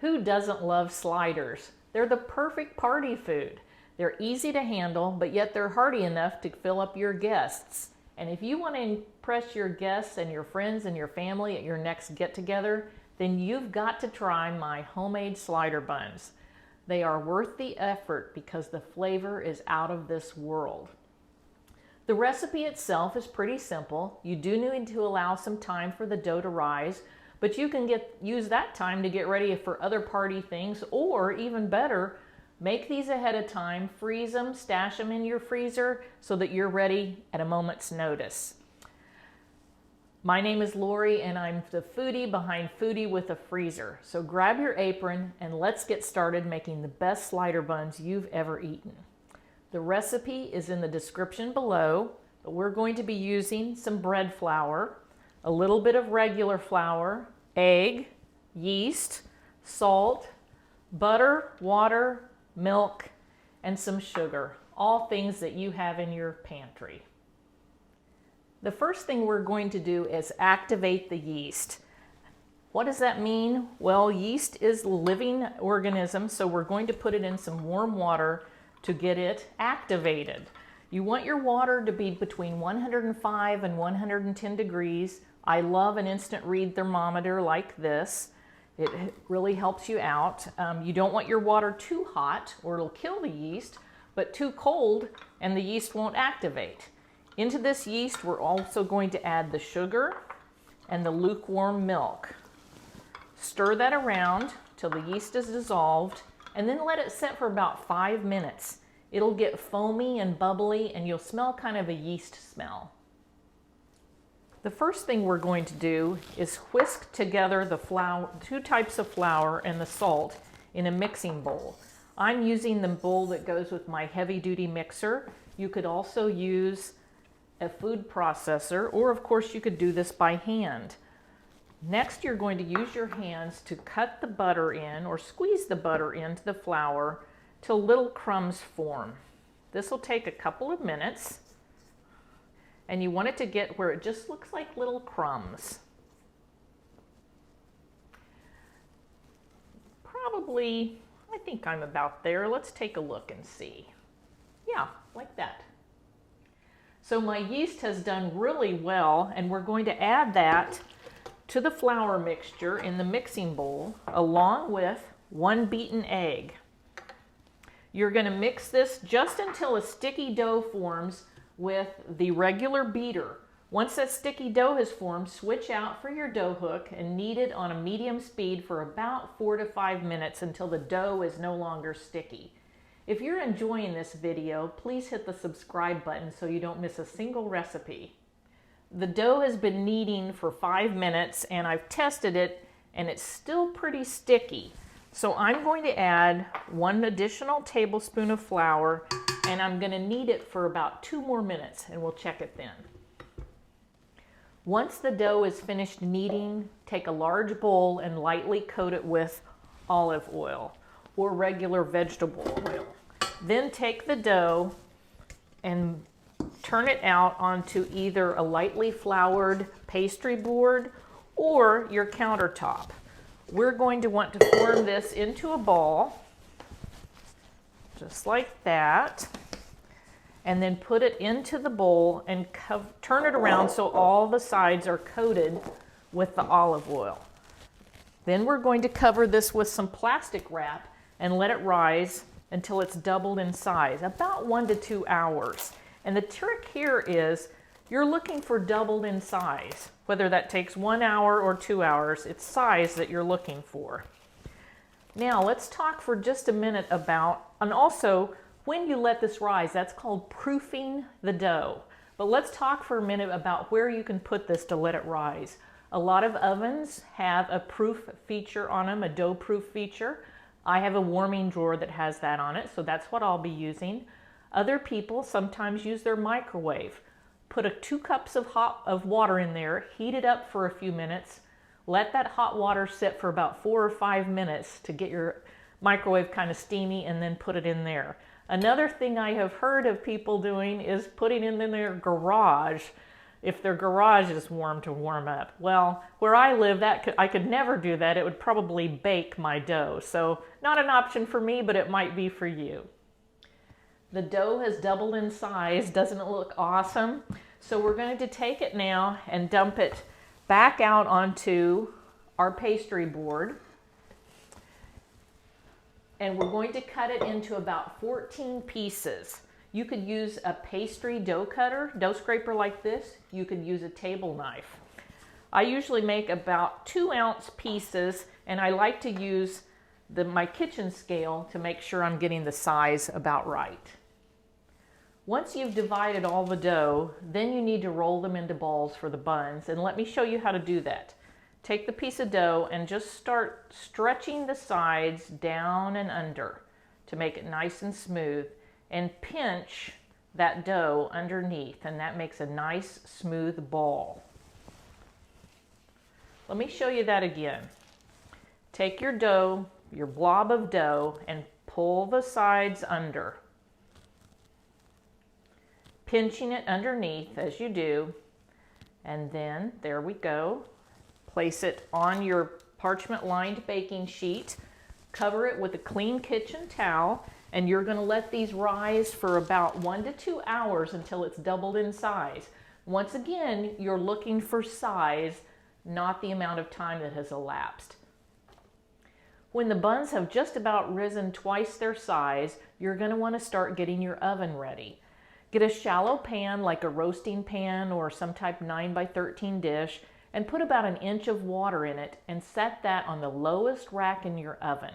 Who doesn't love sliders? They're the perfect party food. They're easy to handle, but yet they're hearty enough to fill up your guests. And if you want to impress your guests and your friends and your family at your next get-together, then you've got to try my homemade slider buns. They are worth the effort because the flavor is out of this world. The recipe itself is pretty simple. You do need to allow some time for the dough to rise, but you can use that time to get ready for other party things, or even better, make these ahead of time, freeze them, stash them in your freezer so that you're ready at a moment's notice. My name is Lori and I'm the foodie behind Foodie with a Freezer. So grab your apron and let's get started making the best slider buns you've ever eaten. The recipe is in the description below, but we're going to be using some bread flour, a little bit of regular flour, egg, yeast, salt, butter, water, milk, and some sugar, all things that you have in your pantry. The first thing we're going to do is activate the yeast. What does that mean? Well, yeast is a living organism, so we're going to put it in some warm water to get it activated. You want your water to be between 105 and 110 degrees. I love an instant read thermometer like this. It really helps you out. You don't want your water too hot or it'll kill the yeast, but too cold and the yeast won't activate. Into this yeast, we're also going to add the sugar and the lukewarm milk. Stir that around till the yeast is dissolved, and then let it set for about 5 minutes. It'll get foamy and bubbly, and you'll smell kind of a yeast smell. The first thing we're going to do is whisk together the flour, 2 types of flour and the salt in a mixing bowl. I'm using the bowl that goes with my heavy-duty mixer. You could also use a food processor, or of course you could do this by hand. Next, you're going to use your hands to cut the butter in or squeeze the butter into the flour till little crumbs form. This will take a couple of minutes, and you want it to get where it just looks like little crumbs. Probably, I think I'm about there. Let's take a look and see. Yeah, like that. So my yeast has done really well, and we're going to add that to the flour mixture in the mixing bowl along with 1 beaten egg. You're going to mix this just until a sticky dough forms with the regular beater. Once that sticky dough has formed, switch out for your dough hook and knead it on a medium speed for about 4 to 5 minutes until the dough is no longer sticky. If you're enjoying this video, please hit the subscribe button so you don't miss a single recipe. The dough has been kneading for 5 minutes and I've tested it and it's still pretty sticky. So I'm going to add 1 additional tablespoon of flour and I'm going to knead it for about 2 more minutes and we'll check it then. Once the dough is finished kneading, take a large bowl and lightly coat it with olive oil or regular vegetable oil. Then take the dough and turn it out onto either a lightly floured pastry board or your countertop. We're going to want to form this into a ball, just like that, and then put it into the bowl and turn it around so all the sides are coated with the olive oil. Then we're going to cover this with some plastic wrap and let it rise until it's doubled in size, about 1 to 2 hours. And the trick here is you're looking for doubled in size. Whether that takes 1 hour or 2 hours, it's size that you're looking for. Now let's talk for just a minute about, and also when you let this rise, that's called proofing the dough. But let's talk for a minute about where you can put this to let it rise. A lot of ovens have a proof feature on them, a dough proof feature. I have a warming drawer that has that on it, so that's what I'll be using. Other people sometimes use their microwave. Put 2 cups of water in there, heat it up for a few minutes, let that hot water sit for about 4 or 5 minutes to get your microwave kind of steamy, and then put it in there. Another thing I have heard of people doing is putting it in their garage. if their garage is warm to warm up. Well, where I live, I could never do that. It would probably bake my dough. So not an option for me, but it might be for you. The dough has doubled in size. Doesn't it look awesome? So we're going to take it now and dump it back out onto our pastry board. And we're going to cut it into about 14 pieces. You could use a pastry dough cutter, dough scraper like this. You could use a table knife. I usually make about 2-ounce pieces, and I like to use my kitchen scale to make sure I'm getting the size about right. Once you've divided all the dough, then you need to roll them into balls for the buns, and let me show you how to do that. Take the piece of dough and just start stretching the sides down and under to make it nice and smooth, and pinch that dough underneath, and that makes a nice smooth ball. Let me show you that again. Take your dough, your blob of dough, and pull the sides under, pinching it underneath as you do, and then there we go. Place it on your parchment lined baking sheet, cover it with a clean kitchen towel, and you're going to let these rise for about 1 to 2 hours until it's doubled in size. Once again, you're looking for size, not the amount of time that has elapsed. When the buns have just about risen twice their size, you're going to want to start getting your oven ready. Get a shallow pan like a roasting pan or some type 9 by 13 dish, and put about 1 inch of water in it and set that on the lowest rack in your oven.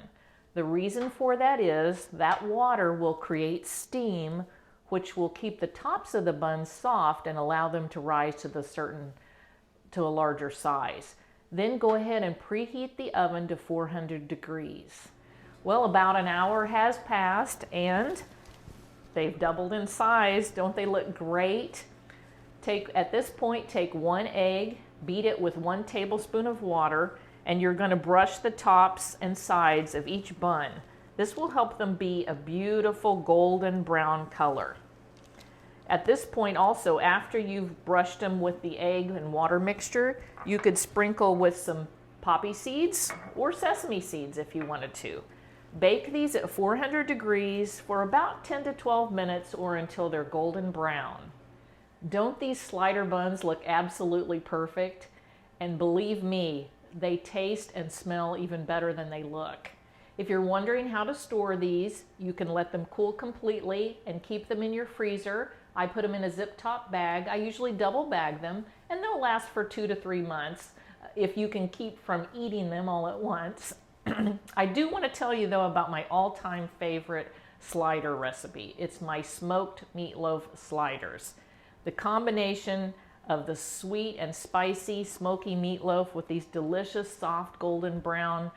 The reason for that is that water will create steam, which will keep the tops of the buns soft and allow them to rise to a larger size. Then go ahead and preheat the oven to 400 degrees. Well, about an hour has passed and they've doubled in size. Don't they look great? At this point, take 1 egg, beat it with 1 tablespoon of water, and you're going to brush the tops and sides of each bun. This will help them be a beautiful golden brown color. At this point also, after you've brushed them with the egg and water mixture, you could sprinkle with some poppy seeds or sesame seeds if you wanted to. Bake these at 400 degrees for about 10 to 12 minutes or until they're golden brown. Don't these slider buns look absolutely perfect? And believe me, they taste and smell even better than they look. If you're wondering how to store these, you can let them cool completely and keep them in your freezer. I put them in a zip top bag. I usually double bag them, and they'll last for 2 to 3 months if you can keep from eating them all at once. I do want to tell you though about my all-time favorite slider recipe. It's my smoked meatloaf sliders. The combination of the sweet and spicy smoky meatloaf with these delicious soft golden brown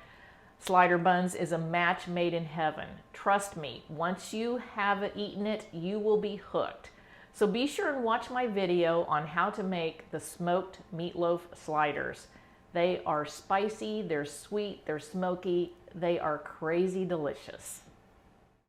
slider buns is a match made in heaven. Trust me, once you have eaten it, you will be hooked. So be sure and watch my video on how to make the smoked meatloaf sliders. They are spicy, they're sweet, they're smoky, they are crazy delicious.